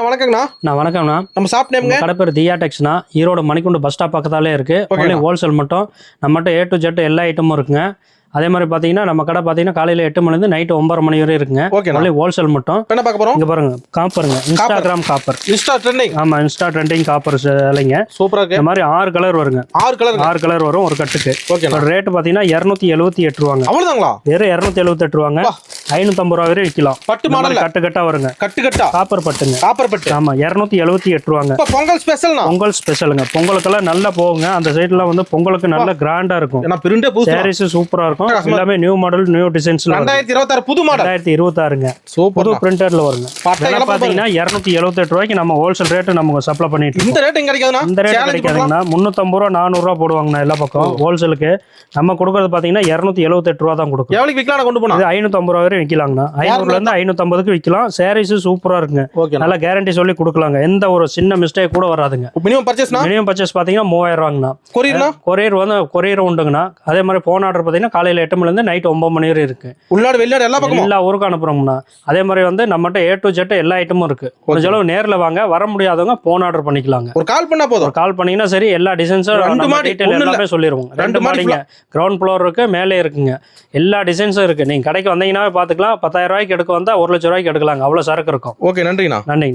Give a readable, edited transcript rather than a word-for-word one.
வணக்கங்கண்ணா. வணக்கம்ண்ணா. நம்ம ஷாப் நேம்ங்க? கடை பேர் தியா டெக்ஸ்னா, ஈரோடு மணிக்குண்டு பஸ் ஸ்டாப் பக்கத்தாலே இருக்கு. ஒன்லி ஹோல்சேல் மட்டும். நம்மகிட்ட A to Z எல்லா ஐட்டமும் இருக்குங்க. அதே மாதிரி பார்த்தீங்கன்னா நம்ம கடை பார்த்தீங்கன்னா காலையில் 8 மணிலேருந்து நைட்டு 9:30 மணி வரை இருக்குங்க. ஒன்லி ஹோல்சேல் மட்டும். என்ன பார்க்க போகிறோம்? இங்கே பாருங்க, காப்பருங்க, இன்ஸ்டாகிராம் காப்பர். Insta trending. ஆமாம், இன்ஸ்டா ட்ரெண்டிங் காப்பர் இல்லைங்க. சூப்பராக இருக்கு. இந்த மாதிரி 6 கலர் வருங்க. 6 கலர் வரும் ஒரு கட்டுக்கு. ஓகே. ரேட்டு பார்த்தீங்கன்னா 278 ரூபாங்க. அவ்வளோதாங்களா? வெறும் 278 ரூபாங்க. 550 ரூபா வரை விற்கலாம். பட்டு மாடல் கட்டா வருங்க. கட்டா காப்பர் பட்டுங்க. காப்பர் பட்டு. ஆமாம், 278 ரூபாங்க. பொங்கல் ஸ்பெஷல். பொங்கல் ஸ்பெஷலுங்க. பொங்கலுக்கெல்லாம் நல்லா போகுங்க. அந்த சைட்ல வந்து பொங்கலுக்கு நல்ல கிராண்டா இருக்கும். சாரீஸ் சூப்பரா இருக்கும். எல்லாமே நியூ மாடல், நியூ டிசைன்ஸ்ல. 2026 புது மாடல். 2026ங்க. புது பிரிண்டர்ல வருங்க. பாத்தீங்கன்னா 278 ரூபாய்க்கு நம்ம ஹோல்சேல் ரேட் நம்ம சப்ளை பண்ணிட்டு இருக்கோம். இந்த ரேட் எங்க கிடைக்குதுன்னா? இந்த ரேட் கிடைக்காதுன்னா 350 ரூபா 400 ரூபா போடுவாங்கண்ணா எல்லா பக்கம். ஹோல்சேலுக்கு நம்ம கொடுக்கறது பாத்தீங்கன்னா 278 ரூபா தான் கொடுக்கும். எவ்வளவு விக்கலாம் கொண்டு போனா? இது 550 ரூபா வரை விக்கலாங்கண்ணா. 500ல இருந்து 550க்கு விக்கலாம். சாரீஸ் சூப்பரா இருக்குங்க. நல்லா கேரண்டி சொல்லி கொடுக்கலாங்க. எந்த ஒரு சின்ன மிஸ்டேக் கூட வராதுங்க. மினிமம் பர்ச்சேஸ் பாத்தீங்கன்னா 3000 ரூபாங்கண்ணா. கொரியர் வந்து கொரியர் உண்டுங்கண்ணா. அதே மாதிரி போன் ஆர்டர் பாத்தீங்கன்னா காலையில 8 மணில இருந்து நைட் 9 மணி வரை இருக்கு. உள்ளாடு வெளிநாடு எல்லா பக்கமும் எல்லா ஊருக்கும் அனுப்புறோம்னா. அதே மாதிரி வந்து நம்மகிட்ட A to Z எல்லா ஐட்டமும் இருக்கு. ஒரு செலவு நேர்ல வாங்க, வர முடியாதவங்க போன் ஆர்டர் பண்ணிக்கலாங்க. ஒரு கால் பண்ணா போதும். கால் பண்ணீங்கன்னா சரி, எல்லா டிசைன்ஸும் எல்லாமே சொல்லிடுவோம். 2 மாடிங்க, கிரவுண்ட் ஃப்ளோர் இருக்கு, மேலே இருக்குங்க. எல்லா டிசைன்ஸும் இருக்கு. நீங்க கடைக்கு வந்தீங்கன்னா பாத்துக்கலாம். 10,000 ரூபாய்க்கு எடுக்க வந்தா 1 லட்சம் ரூபாய்க்கு எடுக்கலாங்க. அவ்வளவு சரக்கு இருக்கும். ஓகே, நன்றிண்ணா. நன்றிங்க.